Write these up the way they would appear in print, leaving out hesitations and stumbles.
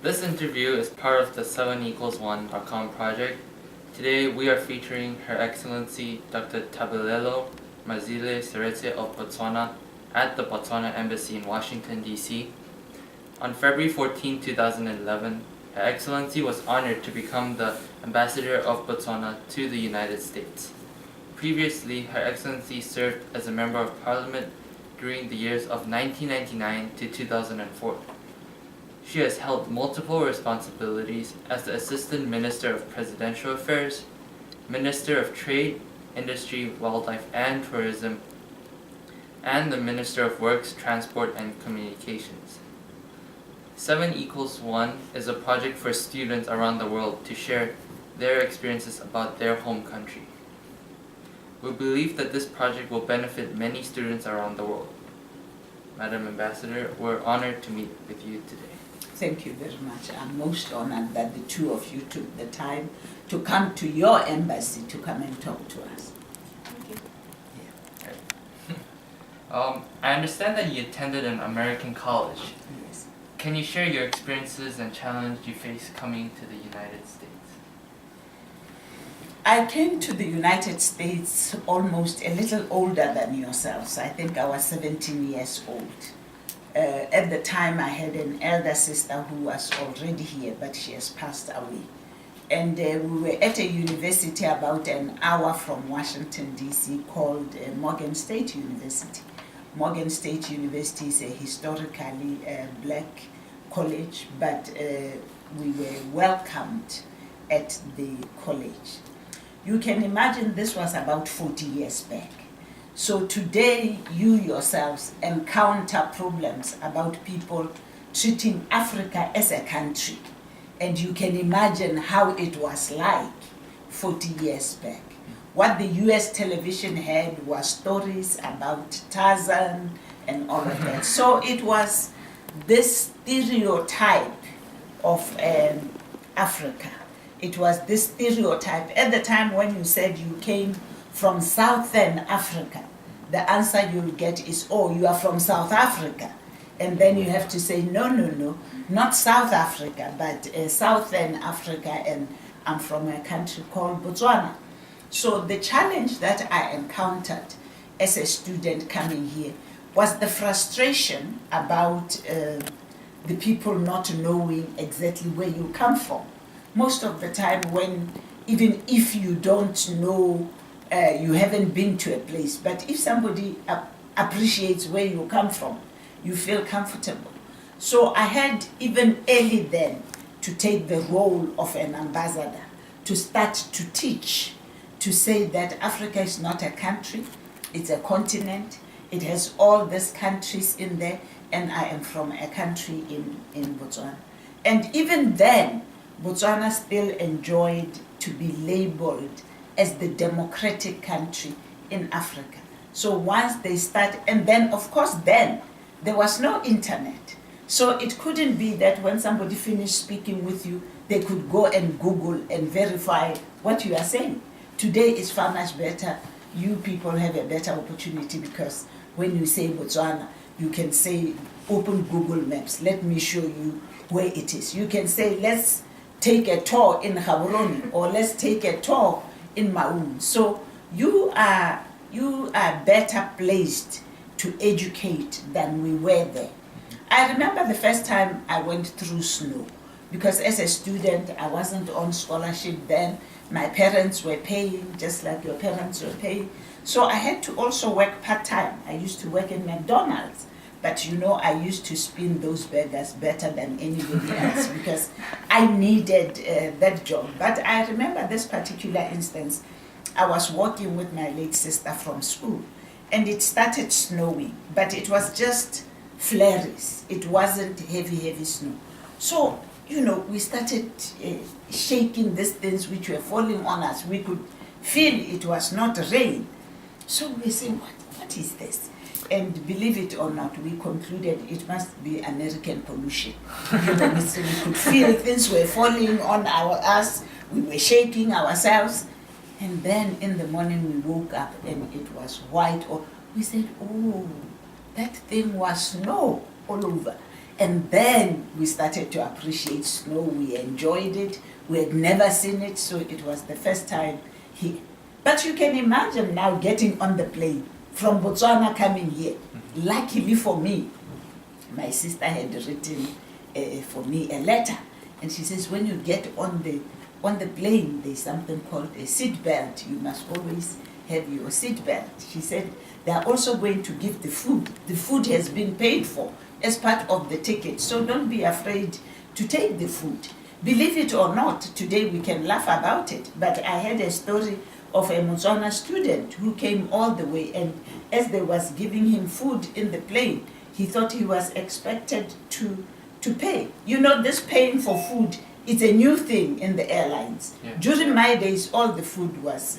This interview is part of the 7=1.com project. Today we are featuring Her Excellency Dr. Tebelelo Mazile Seretse of Botswana at the Botswana Embassy in Washington D.C. On February 14, 2011, Her Excellency was honored to become the Ambassador of Botswana to the United States. Previously, Her Excellency served as a Member of Parliament during the years of 1999 to 2004. She has held multiple responsibilities as the Assistant Minister of Presidential Affairs, Minister of Trade, Industry, Wildlife and Tourism, and the Minister of Works, Transport and Communications. 7=1 is a project for students around the world to share their experiences about their home country. We believe that this project will benefit many students around the world. Madam Ambassador, we're honored to meet with you today. Thank you very much. I'm most honored that the two of you took the time to come to your embassy to come and talk to us. Thank you. I understand that you attended an American college. Yes. Can you share your experiences and challenges you faced coming to the United States? I came to the United States almost a little older than yourselves. I think I was 17 years old. At the time, I had an elder sister who was already here, but she has passed away. And we were at a university about an hour from Washington, D.C. called Morgan State University. Morgan State University is a historically black college, but we were welcomed at the college. You can imagine this was about 40 years back. So today, you yourselves encounter problems about people treating Africa as a country. And you can imagine how it was like 40 years back. What the US television had was stories about Tarzan and all of that. So it was this stereotype of Africa. It was this stereotype. At the time when you said you came from Southern Africa, the answer you'll get is, oh, you are from South Africa. And then you have to say, no, not South Africa, but Southern Africa, and I'm from a country called Botswana. So the challenge that I encountered as a student coming here was the frustration about the people not knowing exactly where you come from. Most of the time even if you don't know, you haven't been to a place, but if somebody appreciates where you come from, you feel comfortable. So I had even early then to take the role of an ambassador, to start to teach, to say that Africa is not a country, it's a continent, it has all these countries in there, and I am from a country in Botswana. And even then, Botswana still enjoyed to be labeled as the democratic country in Africa. So once they start, and then of course then, there was no internet. So it couldn't be that when somebody finished speaking with you, they could go and Google and verify what you are saying. Today is far much better. You people have a better opportunity because when you say Botswana, you can say, open Google Maps, let me show you where it is. You can say, let's take a tour in Gaborone, or let's take a tour in Maun. So you are better placed to educate than we were there. I remember the first time I went through snow, because as a student, I wasn't on scholarship then. My parents were paying, just like your parents were paying. So I had to also work part-time. I used to work in McDonald's. But you know, I used to spin those burgers better than anybody else because I needed that job. But I remember this particular instance. I was walking with my late sister from school, and it started snowing, but it was just flurries. It wasn't heavy snow. So, you know, we started shaking these things which were falling on us. We could feel it was not rain. So we saying, what is this? And believe it or not, we concluded it must be American pollution. You know, so we could feel things were falling on us. We were shaking ourselves. And then in the morning we woke up and it was white. Or we said, oh, that thing was snow all over. And then we started to appreciate snow. We enjoyed it. We had never seen it, so it was the first time he. But you can imagine now getting on the plane from Botswana coming here. Luckily for me, my sister had written for me a letter, and she says when you get on the plane, there's something called a seat belt. You must always have your seat belt. She said they are also going to give the food. The food has been paid for as part of the ticket, so don't be afraid to take the food. Believe it or not, today we can laugh about it, but I had a story of a Botswana student who came all the way, and as they was giving him food in the plane, he thought he was expected to pay. You know, this paying for food is a new thing in the airlines. Yeah. During my days, all the food was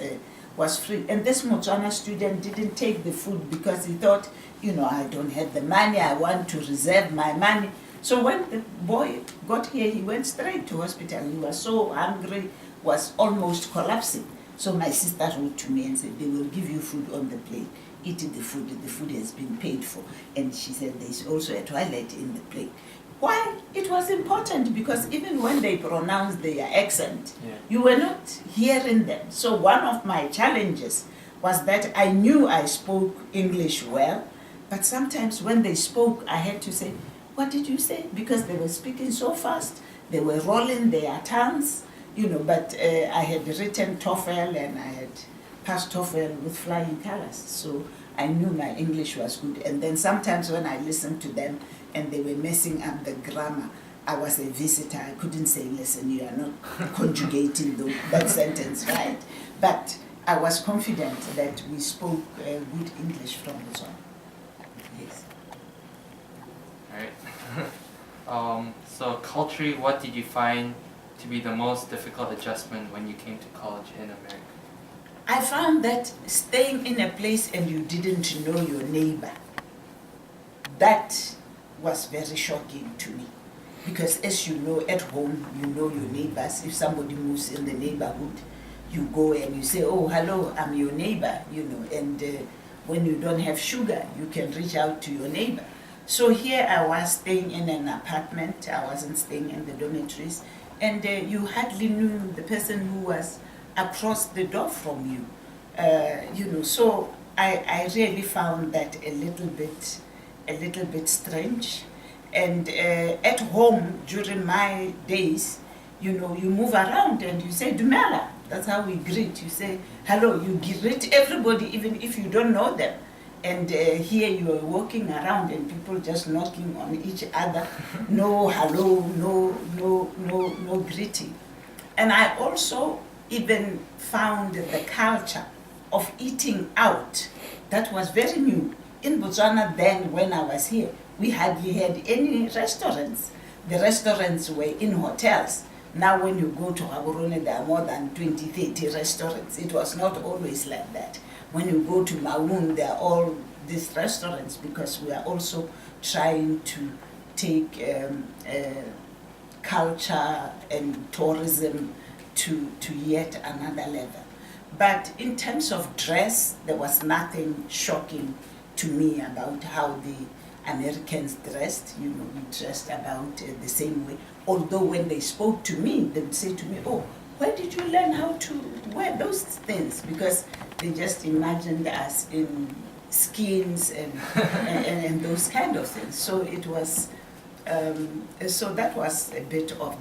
free, and this Botswana student didn't take the food because he thought, I don't have the money, I want to reserve my money. So when the boy got here, he went straight to hospital. He was so hungry, was almost collapsing. So my sister wrote to me and said, they will give you food on the plane. Eat the food has been paid for. And she said, there's also a toilet in the plane. Why? It was important because even when they pronounced their accent, you were not hearing them. So one of my challenges was that I knew I spoke English well, but sometimes when they spoke, I had to say, what did you say? Because they were speaking so fast, they were rolling their tongues, but I had written TOEFL and I had passed TOEFL with flying colors. So I knew my English was good. And then sometimes when I listened to them and they were messing up the grammar, I was a visitor. I couldn't say, listen, you are not conjugating that sentence right. But I was confident that we spoke good English from Botswana. Yes. All right. So culturally, what did you find to be the most difficult adjustment when you came to college in America? I found that staying in a place and you didn't know your neighbor, that was very shocking to me. Because as you know, at home, you know your neighbors. If somebody moves in the neighborhood, you go and you say, oh, hello, I'm your neighbor, and when you don't have sugar, you can reach out to your neighbor. So here I was staying in an apartment. I wasn't staying in the dormitories. And you hardly knew the person who was across the door from you. So I really found that a little bit strange. And at home, during my days, you move around and you say, Dumela. That's how we greet. You say, hello. You greet everybody, even if you don't know them. And here you are walking around and people just knocking on each other. No hello, no greeting. And I also even found the culture of eating out. That was very new. In Botswana then, when I was here, we hardly had any restaurants. The restaurants were in hotels. Now when you go to Gaborone, there are more than 20, 30 restaurants. It was not always like that. When you go to Maun, there are all these restaurants because we are also trying to take culture and tourism to yet another level. But in terms of dress, there was nothing shocking to me about how the Americans dressed. We dressed about the same way. Although when they spoke to me, they would say to me, oh, where did you learn how to wear those things? Because they just imagined us in skins and those kind of things. So it was, so that was a bit of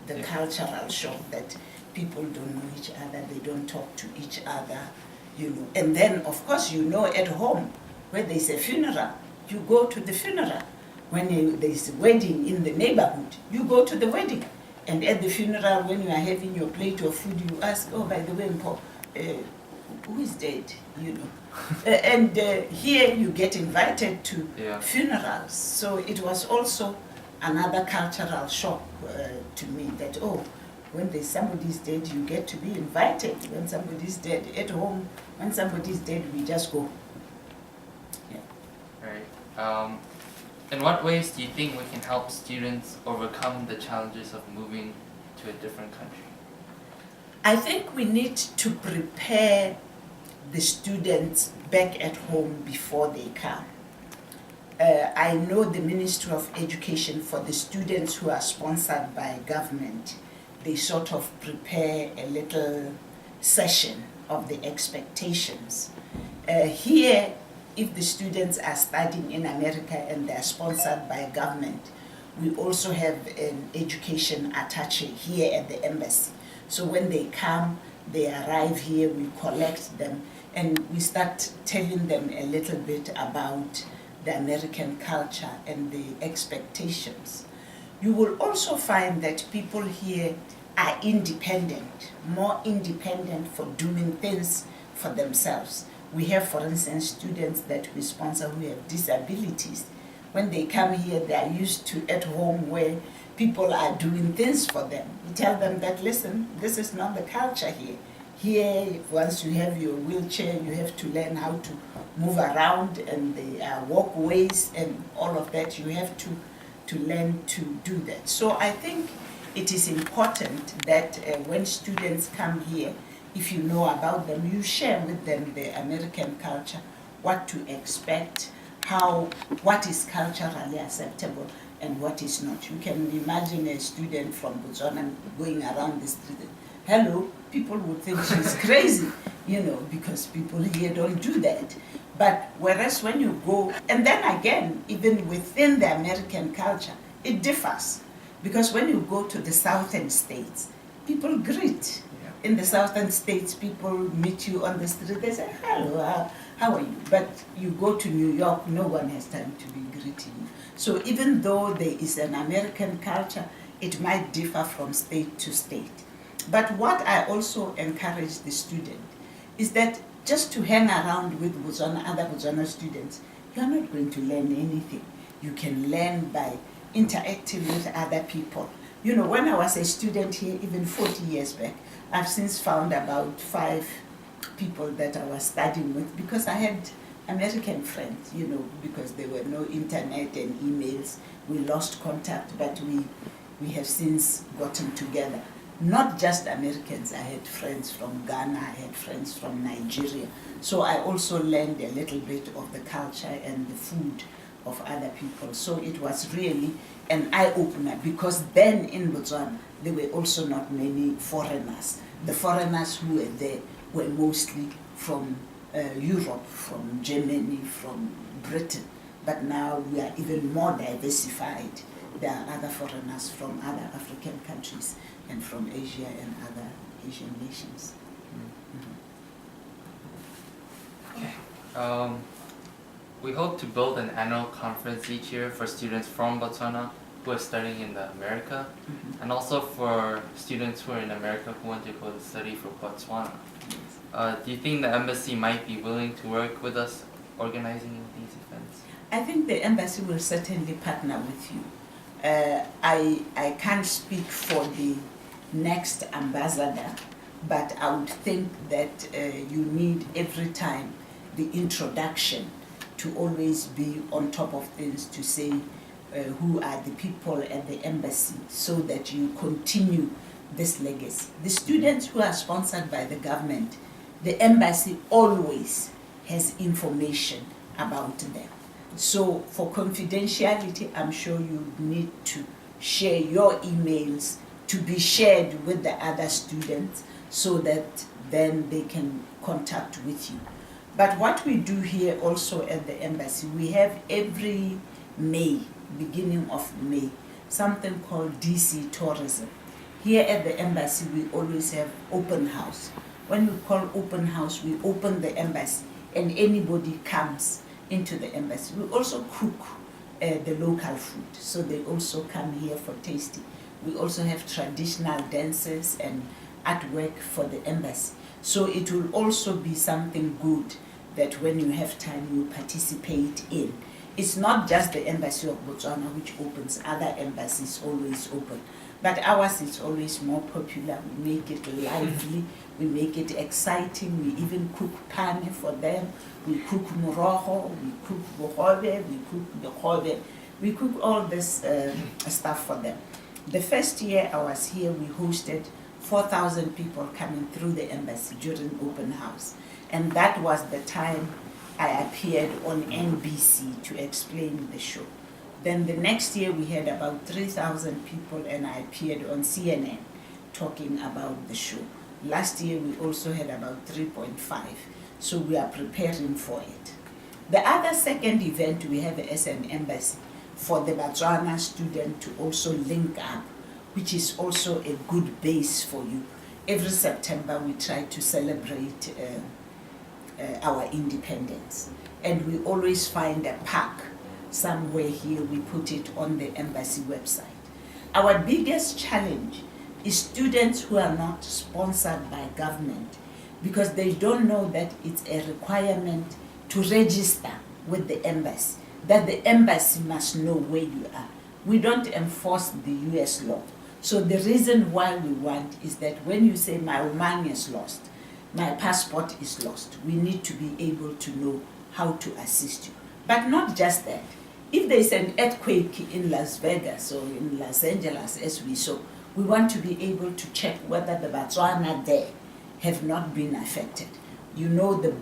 the cultural shock that people don't know each other, they don't talk to each other, And then, of course, at home, where there's a funeral, you go to the funeral. When there's a wedding in the neighborhood, you go to the wedding. And at the funeral, when you are having your plate of food, you ask, oh, by the way, Mpo, who is dead, and here you get invited to funerals. So it was also another cultural shock to me that, oh, when there's somebody's dead, you get to be invited. When somebody's dead at home, when somebody's dead, we just go. Right. In what ways do you think we can help students overcome the challenges of moving to a different country? I think we need to prepare the students back at home before they come. I know the Ministry of Education, for the students who are sponsored by government, they sort of prepare a little session of the expectations. Here, if the students are studying in America and they are sponsored by government, we also have an education attaché here at the embassy. So when they come, they arrive here, we collect them, and we start telling them a little bit about the American culture and the expectations. You will also find that people here are independent, more independent for doing things for themselves. We have, for instance, students that we sponsor who have disabilities. When they come here, they are used to at home where people are doing things for them. We tell them that, listen, this is not the culture here. Here, once you have your wheelchair, you have to learn how to move around, and the walkways and all of that, you have to learn to do that. So I think it is important that when students come here, if you know about them, you share with them the American culture, what to expect, what is culturally acceptable and what is not. You can imagine a student from Botswana going around the street. Hello, people would think she's crazy, because people here don't do that. But whereas when you go, and then again, even within the American culture, it differs. Because when you go to the southern states, people greet. Yeah. In the southern states, people meet you on the street, they say, hello, how are you? But you go to New York, no one has time to be greeting you. So even though there is an American culture, it might differ from state to state. But what I also encourage the student is that just to hang around with other Botswana students, you're not going to learn anything. You can learn by interacting with other people. When I was a student here, even 40 years back, I've since found about 5 people that I was studying with because I had American friends, because there were no internet and emails. We lost contact, but we have since gotten together. Not just Americans, I had friends from Ghana, I had friends from Nigeria. So I also learned a little bit of the culture and the food of other people. So it was really an eye-opener, because then in Botswana, there were also not many foreigners. The foreigners who were there were mostly from Europe, from Germany, from Britain. But now we are even more diversified. There are other foreigners from other African countries and from Asia and other Asian nations. Okay. We hope to build an annual conference each year for students from Botswana who are studying in America, and also for students who are in America who want to go to study for Botswana. Do you think the embassy might be willing to work with us organizing these events? I think the embassy will certainly partner with you. I can't speak for the next ambassador, but I would think that you need every time the introduction to always be on top of things, to say who are the people at the embassy, so that you continue this legacy. The students who are sponsored by the government, the embassy always has information about them. So for confidentiality, I'm sure you need to share your emails to be shared with the other students, so that then they can contact with you. But what we do here also at the embassy, we have every May, beginning of May, something called DC Tourism. Here at the embassy, we always have open house. When we call open house, we open the embassy and anybody comes into the embassy. We also cook the local food, so they also come here for tasting. We also have traditional dances and artwork for the embassy. So it will also be something good that when you have time you participate in. It's not just the Embassy of Botswana which opens, other embassies always open. But ours is always more popular. We make it lively, we make it exciting, we even cook pane for them, we cook moroho, we cook bohobe, we cook bohobe, we cook all this stuff for them. The first year I was here, we hosted 4,000 people coming through the embassy during open house. And that was the time I appeared on NBC to explain the show. Then the next year we had about 3,000 people and I appeared on CNN talking about the show. Last year we also had about 3.5, so we are preparing for it. The other second event we have as an embassy for the Botswana student to also link up, which is also a good base for you. Every September we try to celebrate our independence, and we always find a park somewhere here. We put it on the embassy website. Our biggest challenge is students who are not sponsored by government, because they don't know that it's a requirement to register with the embassy, that the embassy must know where you are. We don't enforce the US law. So the reason why we want is that when you say my money is lost, my passport is lost, we need to be able to know how to assist you. But not just that. If there's an earthquake in Las Vegas or in Los Angeles, as we saw, we want to be able to check whether the Botswana there have not been affected. You know the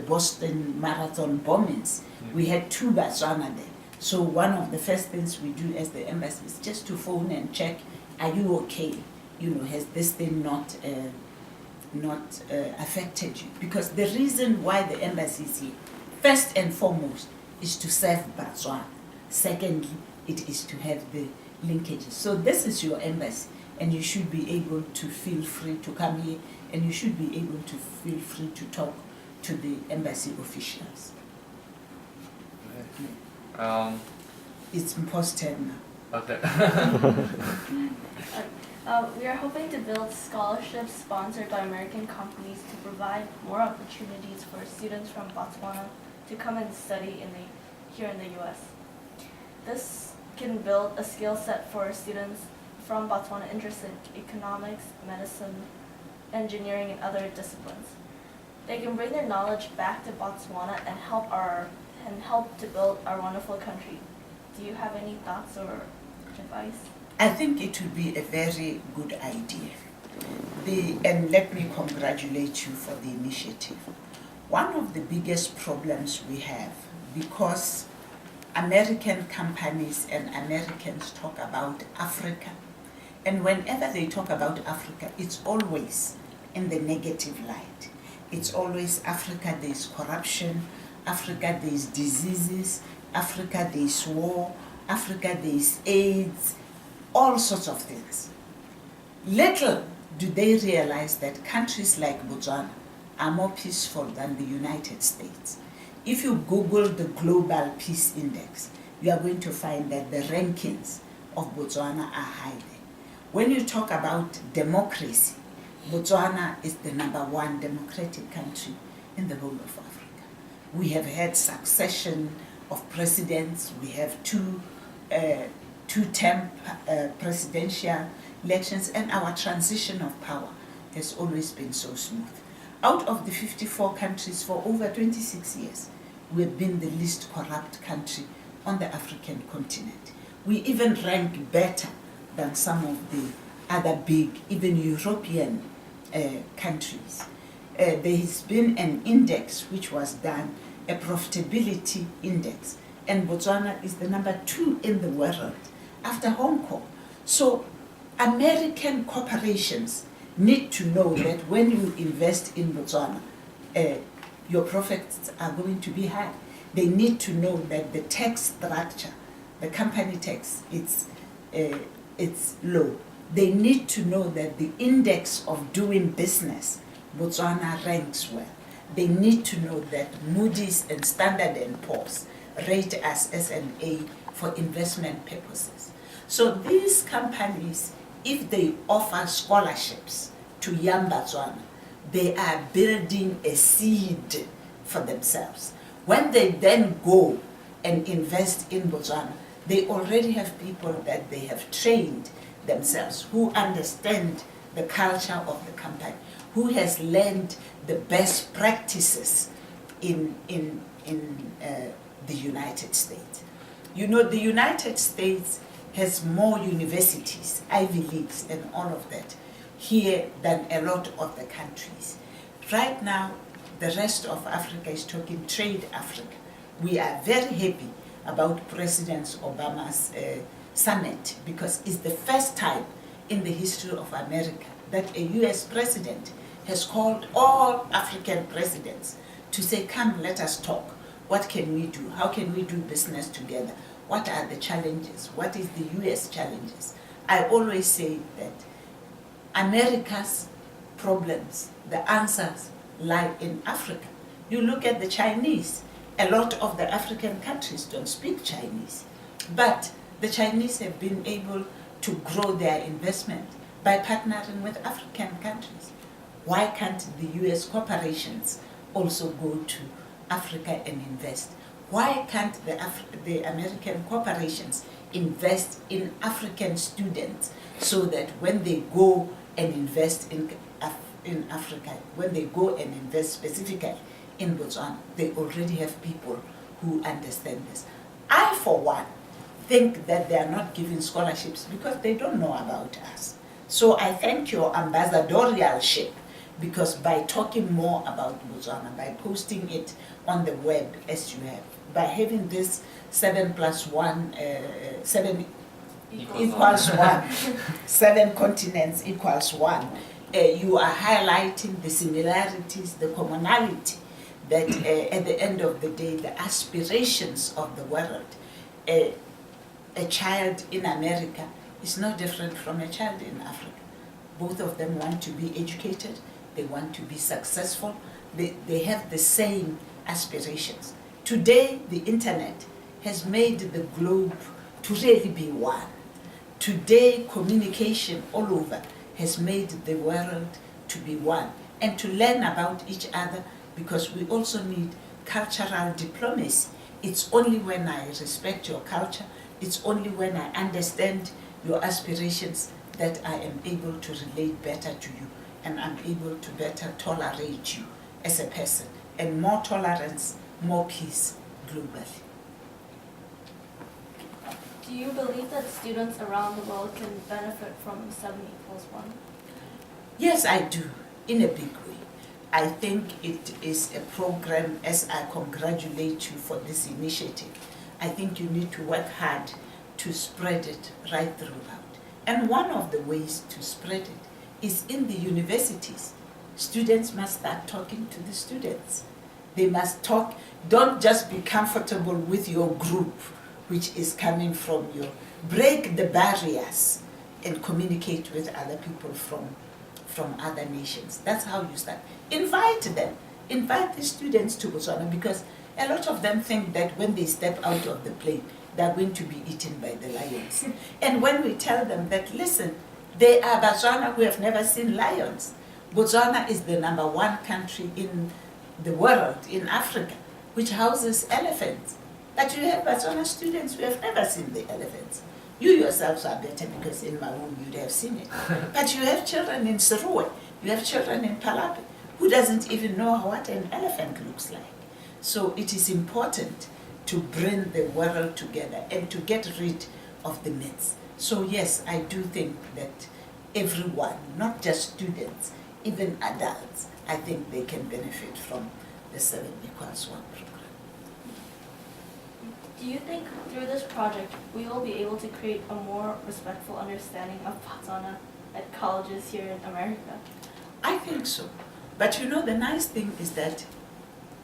Boston Marathon bombings. We had 2 Botswana there. So one of the first things we do as the embassy is just to phone and check, are you okay? You know, has this thing not affected you? Because the reason why the embassy is here, first and foremost, is to serve Botswana. Secondly, it is to have the linkages. So this is your embassy, and you should be able to feel free to come here, and you should be able to feel free to talk to the embassy officials. It's imposted now. Okay. We are hoping to build scholarships sponsored by American companies to provide more opportunities for students from Botswana to come and study here in the U.S. This can build a skill set for students from Botswana interested in economics, medicine, engineering, and other disciplines. They can bring their knowledge back to Botswana and help to build our wonderful country. Do you have any thoughts or advice? I think it would be a very good idea. And let me congratulate you for the initiative. One of the biggest problems we have, because American companies and Americans talk about Africa, and whenever they talk about Africa, it's always in the negative light. It's always Africa, there's corruption, Africa, there's diseases, Africa, there's war, Africa, there's AIDS, all sorts of things. Little do they realize that countries like Botswana are more peaceful than the United States. If you Google the Global Peace Index, you are going to find that the rankings of Botswana are high there. When you talk about democracy, Botswana is the #1 democratic country in the whole of Africa. We have had succession of presidents. We have two-term presidential elections, and our transition of power has always been so smooth. Out of the 54 countries for over 26 years, we have been the least corrupt country on the African continent. We even rank better than some of the other big, even European countries. There has been an index which was done, a profitability index, and Botswana is the #2 in the world after Hong Kong. So American corporations need to know that when you invest in Botswana, your profits are going to be high. They need to know that the tax structure, the company tax, it's low. They need to know that the index of doing business, Botswana ranks well. They need to know that Moody's and Standard & Poor's rate us as an A for investment purposes. So these companies, if they offer scholarships to young Botswana, they are building a seed for themselves. When they then go and invest in Botswana, they already have people that they have trained themselves, who understand the culture of the company, who has learned the best practices in the United States. You know, the United States has more universities, Ivy Leagues and all of that here than a lot of the countries. Right now, the rest of Africa is talking trade Africa. We are very happy about President Obama's summit because it's the first time in the history of America that a US president has called all African presidents to say, come, let us talk. What can we do? How can we do business together? What are the challenges? What is the US challenges? I always say that America's problems, the answers lie in Africa. You look at the Chinese, a lot of the African countries don't speak Chinese, but the Chinese have been able to grow their investment by partnering with African countries. Why can't the US corporations also go to Africa and invest? Why can't the American corporations invest in African students so that when they go and invest in Africa, when they go and invest specifically in Botswana, they already have people who understand this. I, for one, think that they are not giving scholarships because they don't know about us. So I thank your ambassadorialship, because by talking more about Botswana, by posting it on the web as you have, by having this 7 plus 1, 7 equals 1, 7 continents equals 1, you are highlighting the similarities, the commonality, that at the end of the day, the aspirations of the world. A child in America is no different from a child in Africa. Both of them want to be educated, they want to be successful, they have the same aspirations. Today, the internet has made the globe to really be one. Today, communication all over has made the world to be one and to learn about each other, because we also need cultural diplomacy. It's only when I respect your culture, it's only when I understand your aspirations that I am able to relate better to you, and I'm able to better tolerate you as a person, and more tolerance, more peace globally. Do you believe that students around the world can benefit from 7 equals 1? Yes, I do, in a big way. I think it is a program, as I congratulate you for this initiative, I think you need to work hard to spread it right throughout. And one of the ways to spread it is in the universities. Students must start talking to the students. They must talk, don't just be comfortable with your group, which is coming from you. Break the barriers and communicate with other people from other nations. That's how you start. Invite them. Invite the students to Botswana, because a lot of them think that when they step out of the plane, they're going to be eaten by the lions. And when we tell them that, listen, they are Botswana who have never seen lions. Botswana is the #1 country in the world, in Africa, which houses elephants. But you have Botswana students who have never seen the elephants. You yourselves are better, because in Maun you'd have seen it. But you have children in Seretse, you have children in Palape, who doesn't even know what an elephant looks like. So it is important to bring the world together and to get rid of the myths. So yes, I do think that everyone, not just students, even adults, I think they can benefit from the 7 equals 1 program. Do you think through this project we will be able to create a more respectful understanding of Botswana at colleges here in America? I think so. But you know, the nice thing is that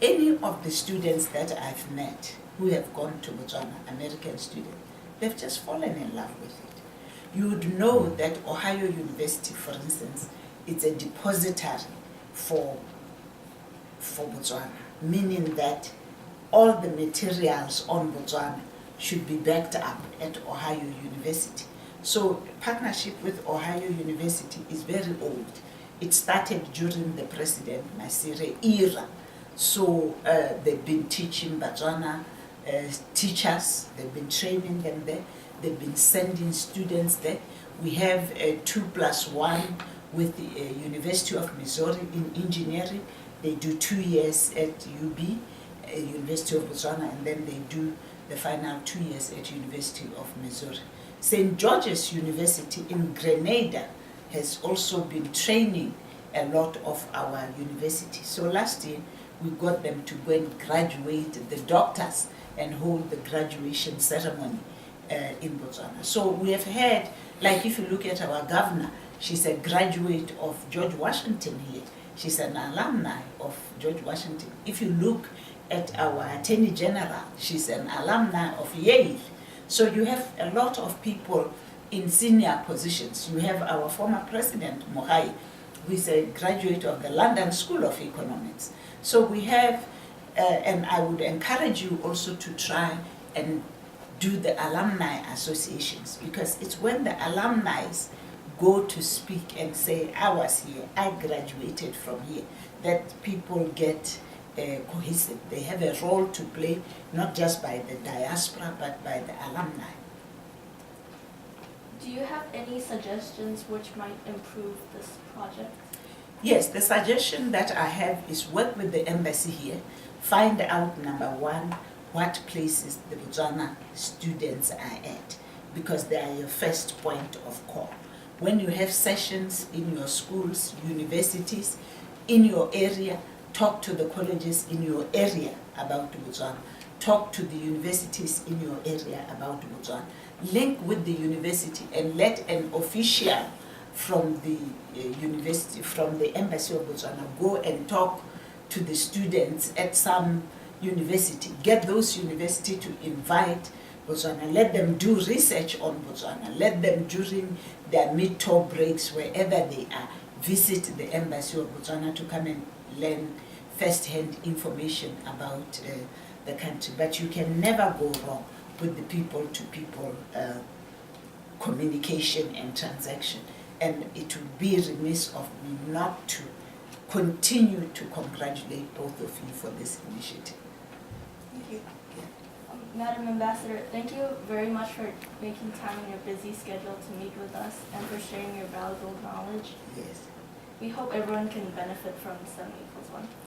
any of the students that I've met who have gone to Botswana, American students, they've just fallen in love with it. You would know that Ohio University, for instance, is a depository for Botswana, meaning that all the materials on Botswana should be backed up at Ohio University. So partnership with Ohio University is very old. It started during the President Mazile era. So they've been teaching Botswana teachers, they've been training them there, they've been sending students there. We have a 2+1 with the University of Missouri in engineering. They do 2 years at UB, University of Botswana, and then they do the final 2 years at University of Missouri. St. George's University in Grenada has also been training a lot of our universities. So last year we got them to go and graduate the doctors and hold the graduation ceremony in Botswana. So we have had, like if you look at our governor, she's a graduate of George Washington here. She's an alumni of George Washington. If you look at our Attorney General, she's an alumni of Yale. So you have a lot of people in senior positions. You have our former president, Mohai, who is a graduate of the London School of Economics. So we have, and I would encourage you also to try and do the alumni associations, because it's when the alumni go to speak and say, I was here, I graduated from here, that people get cohesive. They have a role to play, not just by the diaspora, but by the alumni. Do you have any suggestions which might improve this project? Yes, the suggestion that I have is work with the embassy here, find out, number one, what places the Botswana students are at, because they are your first point of call. When you have sessions in your schools, universities, in your area, talk to the colleges in your area about Botswana. Talk to the universities in your area about Botswana. Link with the university and let an official from the university, from the Embassy of Botswana, go and talk to the students at some university. Get those universities to invite Botswana. Let them do research on Botswana. Let them, during their mid-tour breaks, wherever they are, visit the Embassy of Botswana to come and learn first-hand information about the country. But you can never go wrong with the people-to-people communication and transaction. And it would be remiss of me not to continue to congratulate both of you for this initiative. Thank you. Madam Ambassador, thank you very much for making time in your busy schedule to meet with us and for sharing your valuable knowledge. Yes. We hope everyone can benefit from 7 equals 1.